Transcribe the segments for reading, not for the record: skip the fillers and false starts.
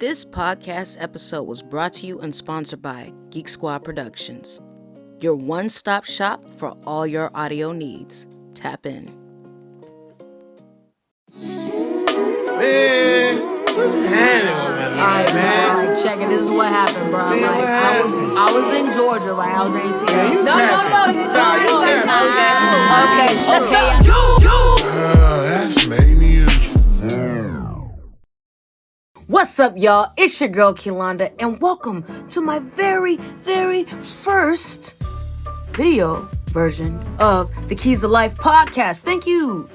This podcast episode was brought to you and sponsored by Geek Squad Productions, your one-stop shop for all your audio needs. Tap in. Man, what's happening, man? Like, check it. This is what happened, bro. Man, Like, what happened? I was in Georgia, right? I was 18. you No, capping. you Nah, you okay. capping. That's mania. What's up, y'all? It's your girl, Kilonda, and welcome to my very, very first video version of the Keys to Life podcast. Thank you.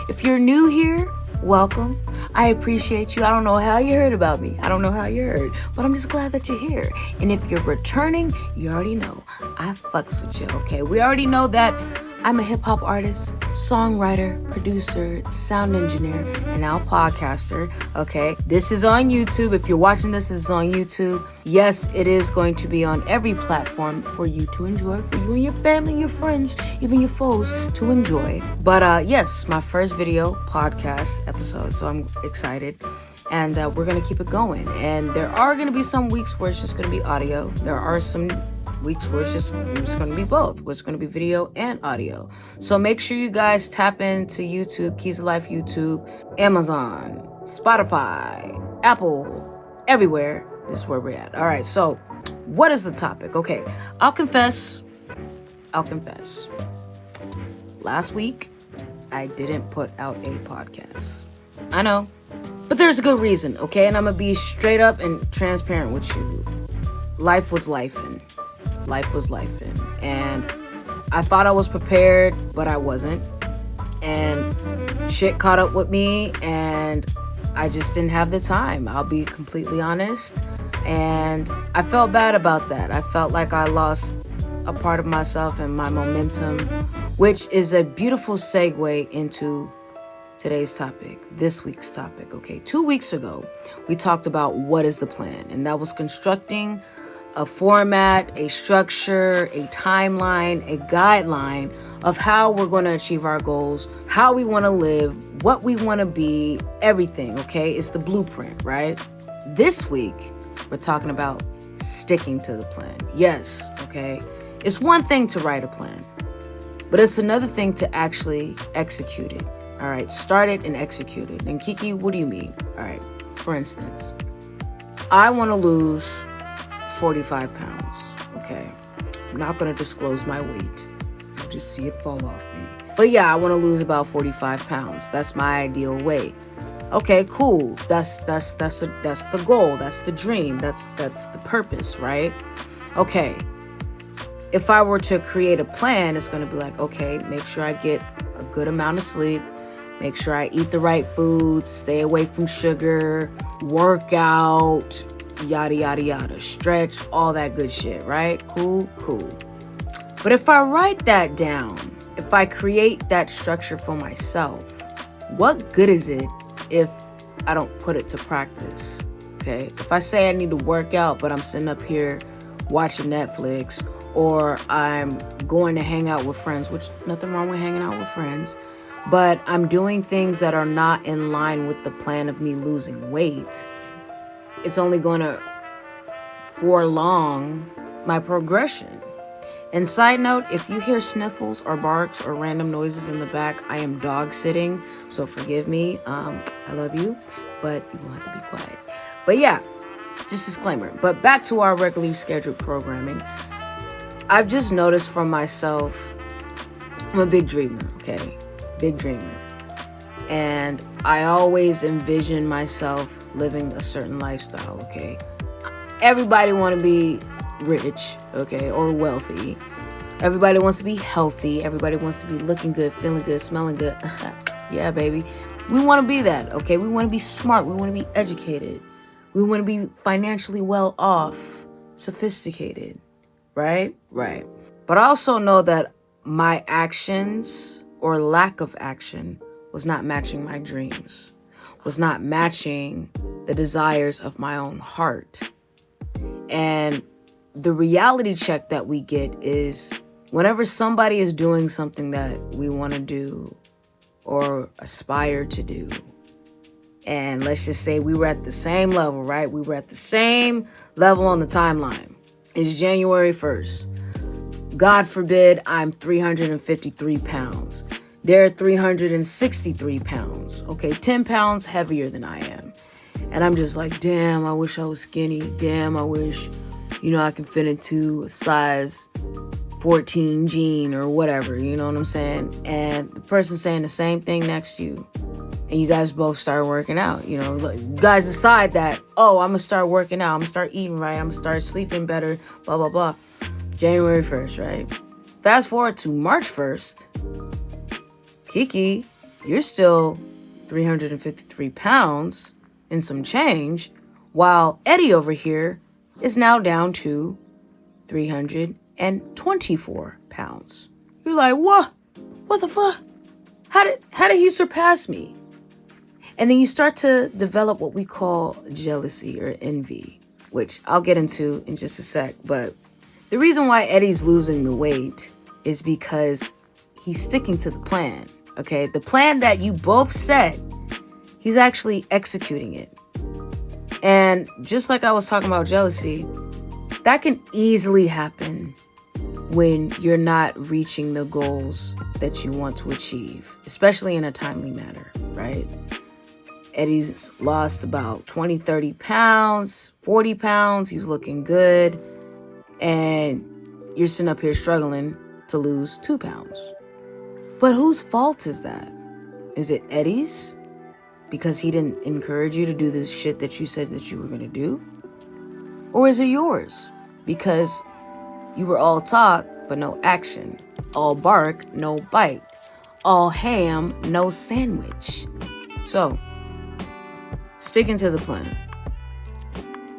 If you're new here, welcome. I appreciate you. I don't know how you heard about me. I don't know how you heard, but I'm just glad that you're here. And if you're returning, you already know I fucks with you, okay? We already know that I'm a hip-hop artist, songwriter, producer, sound engineer, and now podcaster, okay? This is on YouTube. If you're watching this is on YouTube. Yes, it is going to be on every platform for you to enjoy, for you and your family, your friends, even your foes to enjoy. But yes, my first video podcast episode, so I'm excited. And we're going to keep it going. And there are going to be some weeks where it's just going to be audio. There are some weeks where it's just going to be both, where it's going to be video and audio. So make sure you guys tap into YouTube, Keys to Life YouTube, Amazon, Spotify, Apple, everywhere. This is where we're at. All right, so what is the topic? Okay, I'll confess. Last week, I didn't put out a podcast. I know, but there's a good reason, okay? And I'm going to be straight up and transparent with you. Life was lifing. And I thought I was prepared, but I wasn't. And shit caught up with me, and I just didn't have the time. I'll be completely honest. And I felt bad about that. I felt like I lost a part of myself and my momentum, which is a beautiful segue into today's topic, this week's topic, okay? 2 weeks ago, we talked about what is the plan, and that was constructing a format, a structure, a timeline, a guideline of how we're going to achieve our goals, how we want to live, what we want to be, everything, okay? It's the blueprint, right? This week, we're talking about sticking to the plan. Yes, okay? It's one thing to write a plan, but it's another thing to actually execute it. All right, start it and execute it. And Kiki, what do you mean? All right, for instance, I want to lose 45 pounds, okay? I'm not going to disclose my weight. You'll just see it fall off me. But yeah, I want to lose about 45 pounds. That's my ideal weight. Okay, cool. That's the goal. That's the dream. That's the purpose, right? Okay. If I were to create a plan, it's going to be like, okay, make sure I get a good amount of sleep. Make sure I eat the right foods, stay away from sugar, work out, yada, yada, yada, stretch, all that good shit, right? Cool. But if I write that down, if I create that structure for myself, what good is it if I don't put it to practice, okay? If I say I need to work out, but I'm sitting up here watching Netflix, or I'm going to hang out with friends, which nothing wrong with hanging out with friends, but I'm doing things that are not in line with the plan of me losing weight, it's only going to prolong my progression. And side note, if you hear sniffles or barks or random noises in the back, I am dog sitting, so forgive me. I love you, but you will have to be quiet. But yeah, just disclaimer. But back to our regularly scheduled programming. I've just noticed for myself, I'm a big dreamer, okay? Big dreamer. And I always envision myself living a certain lifestyle, okay? Everybody want to be rich, okay, or wealthy. Everybody wants to be healthy. Everybody wants to be looking good, feeling good, smelling good. Yeah, baby. We want to be that, okay? We want to be smart. We want to be educated. We want to be financially well off, sophisticated, right? Right. But I also know that my actions or lack of action was not matching my dreams, was not matching the desires of my own heart. And the reality check that we get is whenever somebody is doing something that we want to do or aspire to do, And let's just say we were at the same level, right? We were at the same level on the timeline. It's January 1st. God forbid I'm 353 pounds. They're 363 pounds. Okay, 10 pounds heavier than I am. And I'm just like, damn, I wish I was skinny. Damn, I wish, I can fit into a size 14 jean or whatever, you know what I'm saying? And the person saying the same thing next to you. And you guys both start working out, you guys decide that, I'm going to start working out. I'm going to start eating right. I'm going to start sleeping better, blah, blah, blah. January 1st, right? Fast forward to March 1st. Kiki, you're still 353 pounds and some change, while Eddie over here is now down to 324 pounds. You're like, what? What the fuck? How did he surpass me? And then you start to develop what we call jealousy or envy, which I'll get into in just a sec. But the reason why Eddie's losing the weight is because he's sticking to the plan, okay? The plan that you both set, he's actually executing it. And just like I was talking about jealousy, that can easily happen when you're not reaching the goals that you want to achieve, especially in a timely manner, right? Eddie's lost about 20, 30 pounds, 40 pounds. He's looking good. And you're sitting up here struggling to lose 2 pounds. But whose fault is that? Is it Eddie's? Because he didn't encourage you to do this shit that you said that you were going to do? Or is it yours? Because you were all talk, but no action. All bark, no bite. All ham, no sandwich. So, sticking to the plan.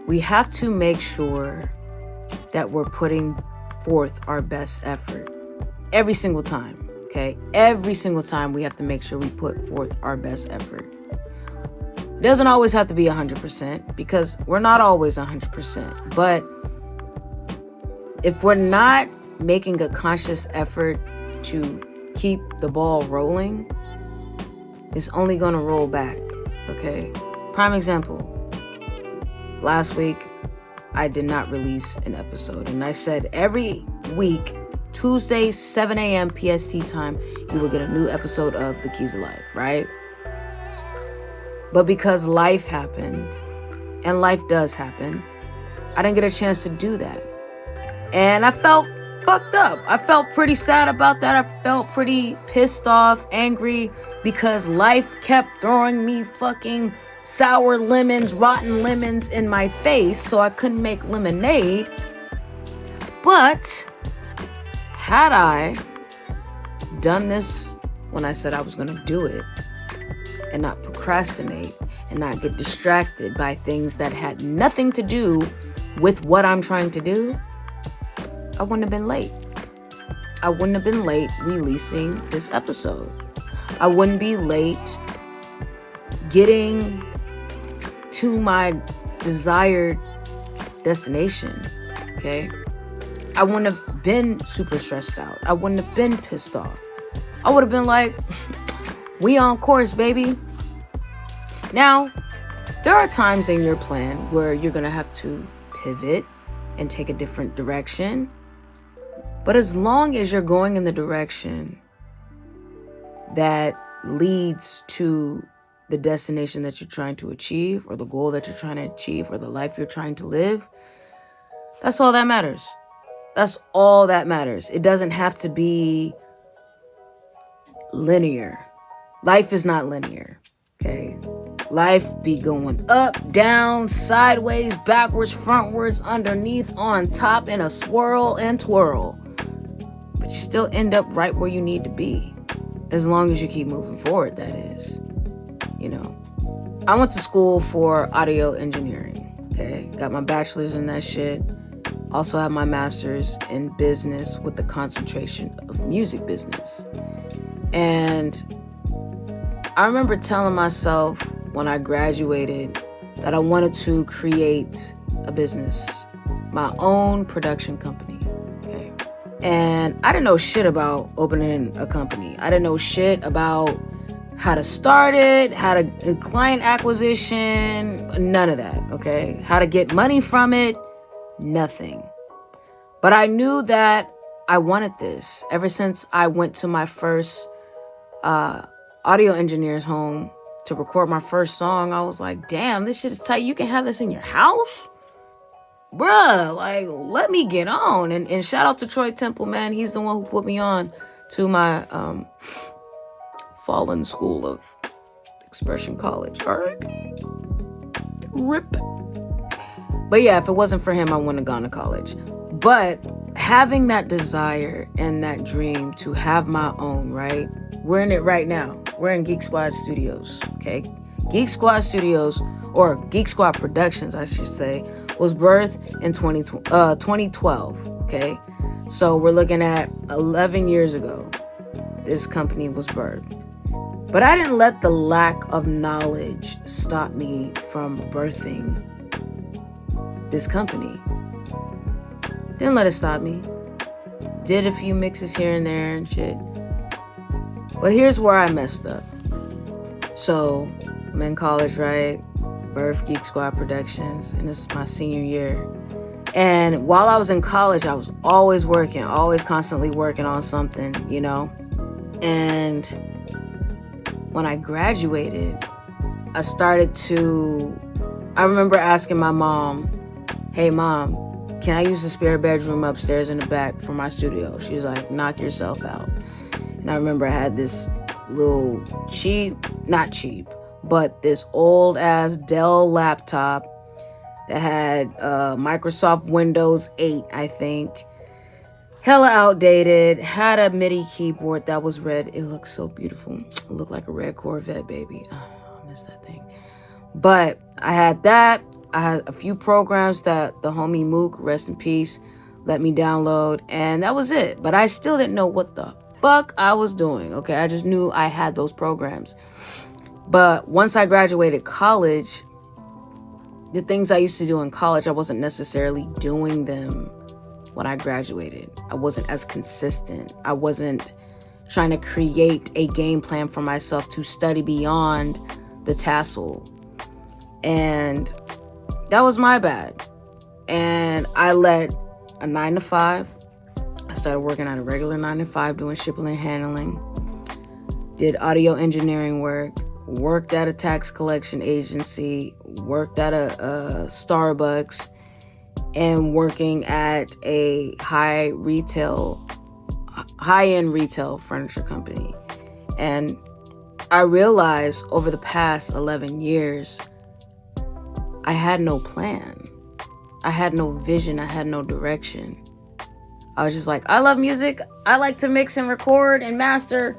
We have to make sure that we're putting forth our best effort. Every single time, okay? Every single time we have to make sure we put forth our best effort. It doesn't always have to be 100% because we're not always 100%. But if we're not making a conscious effort to keep the ball rolling, it's only going to roll back, okay? Prime example. Last week, I did not release an episode. And I said every week, Tuesday, 7 a.m. PST time, you will get a new episode of The Keys of Life, right? But because life happened, and life does happen, I didn't get a chance to do that. And I felt fucked up. I felt pretty sad about that. I felt pretty pissed off, angry, because life kept throwing me fucking sour lemons, rotten lemons in my face, so I couldn't make lemonade. But had I done this when I said I was going to do it, and not procrastinate, and not get distracted by things that had nothing to do with what I'm trying to do, I wouldn't have been late. I wouldn't have been late releasing this episode. I wouldn't be late getting to my desired destination, okay? I wouldn't have been super stressed out. I wouldn't have been pissed off. I would have been like, we on course, baby. Now, there are times in your plan where you're going to have to pivot and take a different direction. But as long as you're going in the direction that leads to the destination that you're trying to achieve, or the goal that you're trying to achieve, or the life you're trying to live, that's all that matters. That's all that matters. It doesn't have to be linear. Life is not linear, okay? Life be going up, down, sideways, backwards, frontwards, underneath, on top, in a swirl and twirl. But you still end up right where you need to be. As long as you keep moving forward, that is. I went to school for audio engineering, okay? Got my bachelor's in that shit. Also have my master's in business with the concentration of music business. And I remember telling myself when I graduated that I wanted to create a business, my own production company, okay? And I didn't know shit about opening a company. I didn't know shit about how to start it, how to client acquisition, none of that, okay? How to get money from it, nothing. But I knew that I wanted this. Ever since I went to my first audio engineer's home to record my first song, I was like, damn, this shit is tight. You can have this in your house? Bruh, like, let me get on. And shout out to Troy Temple, man. He's the one who put me on to my fallen school of Expression College. All right. Rip. But yeah, if it wasn't for him, I wouldn't have gone to college. But having that desire and that dream to have my own, right? We're in it right now. We're in Geek Squad Studios, okay? Geek Squad Studios, or Geek Squad Productions, I should say, was birthed in 2012, okay? So we're looking at 11 years ago, this company was birthed. But I didn't let the lack of knowledge stop me from birthing this company. Didn't let it stop me. Did a few mixes here and there and shit. But here's where I messed up. So, I'm in college, right? Birth Geek Squad Productions, and this is my senior year. And while I was in college, I was always working, always constantly working on something, you know? And when I graduated, I remember asking my mom, hey, Mom, can I use the spare bedroom upstairs in the back for my studio? She was like, knock yourself out. And I remember I had this little not cheap, but this old ass Dell laptop that had Microsoft Windows 8, I think. Hella outdated, had a MIDI keyboard that was red. It looked so beautiful. It looked like a red Corvette, baby. Oh, I miss that thing. But I had that. I had a few programs that the homie Mook, rest in peace, let me download, and that was it. But I still didn't know what the fuck I was doing, okay? I just knew I had those programs. But once I graduated college, the things I used to do in college, I wasn't necessarily doing them when I graduated. I wasn't as consistent. I wasn't trying to create a game plan for myself to study beyond the tassel. And that was my bad. And I let a 9-to-5. I started working at a regular 9-to-5 doing shipping and handling. Did audio engineering work. Worked at a tax collection agency. Worked at a Starbucks. And working at a high-end retail furniture company. And I realized over the past 11 years, I had no plan. I had no vision. I had no direction. I was just like, I love music. I like to mix and record and master.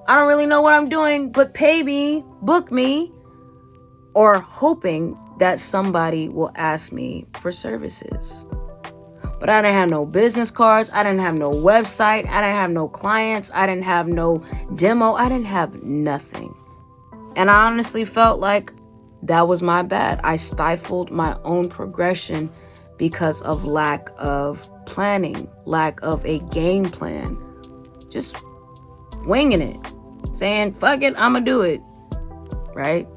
I don't really know what I'm doing, but pay me, book me, or hoping that somebody will ask me for services. But I didn't have no business cards. I didn't have no website. I didn't have no clients. I didn't have no demo. I didn't have nothing. And I honestly felt like that was my bad. I stifled my own progression because of lack of planning, lack of a game plan. Just winging it. Saying, fuck it, I'ma do it. Right?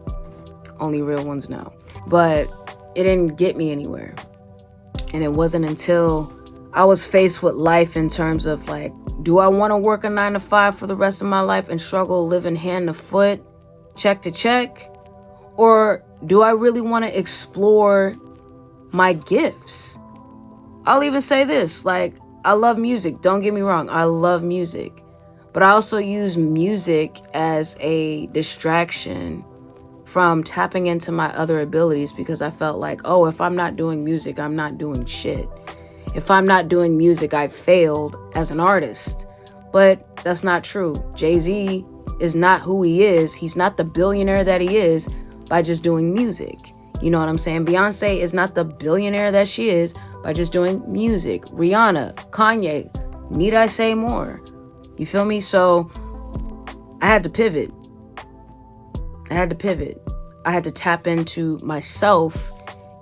Only real ones know. But it didn't get me anywhere. And it wasn't until I was faced with life in terms of like, do I want to work a 9-to-5 for the rest of my life and struggle living hand to foot, check to check? Or do I really want to explore my gifts? I'll even say this, like, I love music. Don't get me wrong. I love music. But I also use music as a distraction from tapping into my other abilities because I felt like, oh, if I'm not doing music, I'm not doing shit. If I'm not doing music, I failed as an artist. But that's not true. Jay-Z is not who he is. He's not the billionaire that he is by just doing music. You know what I'm saying? Beyonce is not the billionaire that she is by just doing music. Rihanna, Kanye, need I say more? You feel me? So I had to pivot. I had to tap into myself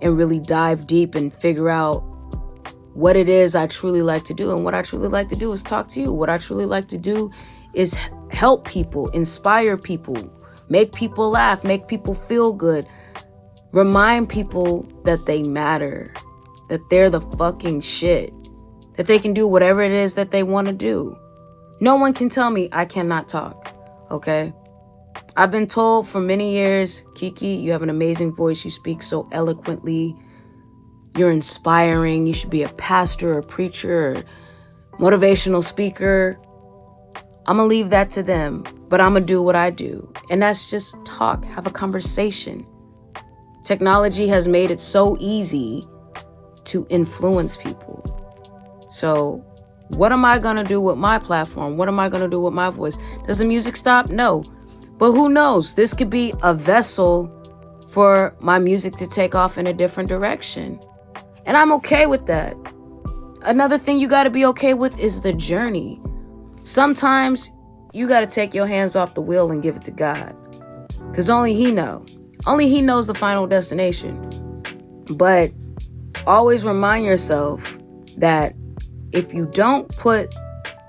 and really dive deep and figure out what it is I truly like to do. And what I truly like to do is talk to you. What I truly like to do is help people, inspire people, Make people laugh, make people feel good. Remind people that they matter, that they're the fucking shit, that they can do whatever it is that they want to do. No one can tell me I cannot talk, okay? I've been told for many years, Kiki, you have an amazing voice. You speak so eloquently. You're inspiring. You should be a pastor, a preacher, or motivational speaker. I'm going to leave that to them, but I'm going to do what I do. And that's just talk, have a conversation. Technology has made it so easy to influence people. So what am I going to do with my platform? What am I going to do with my voice? Does the music stop? No. But who knows? This could be a vessel for my music to take off in a different direction. And I'm okay with that. Another thing you got to be okay with is the journey. Sometimes you got to take your hands off the wheel and give it to God. Because only He knows. Only He knows the final destination. But always remind yourself that if you don't put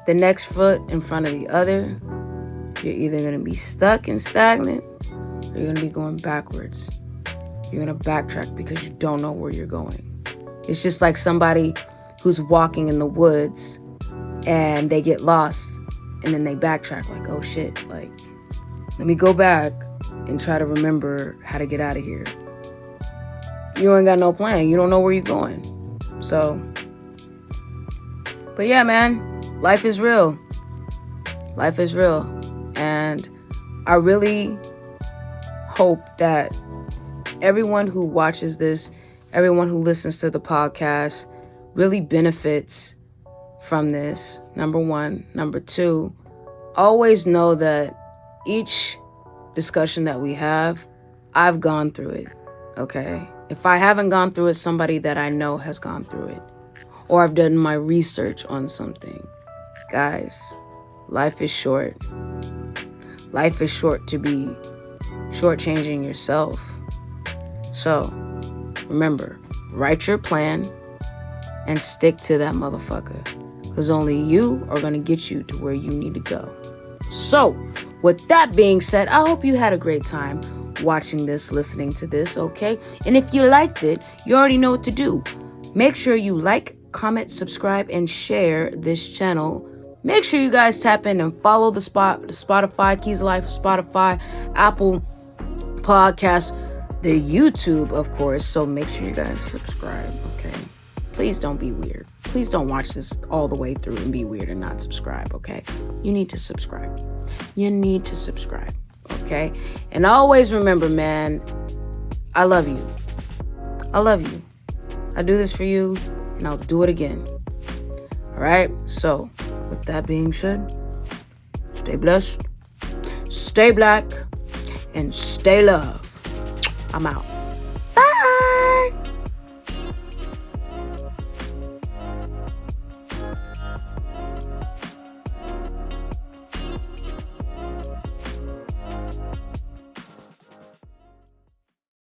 the next foot in front of the other, you're either going to be stuck and stagnant or you're going to be going backwards. You're going to backtrack because you don't know where you're going. It's just like somebody who's walking in the woods and they get lost and then they backtrack like, oh shit, like, let me go back and try to remember how to get out of here. You ain't got no plan. You don't know where you're going. So, but yeah, man, life is real. Life is real. And I really hope that everyone who watches this, everyone who listens to the podcast really benefits from this, number one. Number two, always know that each discussion that we have, I've gone through it, okay? If I haven't gone through it, somebody that I know has gone through it. Or I've done my research on something. Guys, life is short. Life is short to be shortchanging yourself. So, remember, write your plan and stick to that motherfucker. Because only you are going to get you to where you need to go. So, with that being said, I hope you had a great time watching this, listening to this, okay? And if you liked it, you already know what to do. Make sure you like, comment, subscribe, and share this channel. Make sure you guys tap in and follow the Spotify, Keys of Life, Spotify, Apple Podcasts, the YouTube, of course. So make sure you guys subscribe, okay? Please don't be weird. Please don't watch this all the way through and be weird and not subscribe, okay? You need to subscribe. You need to subscribe, okay? And always remember, man, I love you. I love you. I do this for you, and I'll do it again. All right? So, with that being said, stay blessed, stay black, and stay love. I'm out.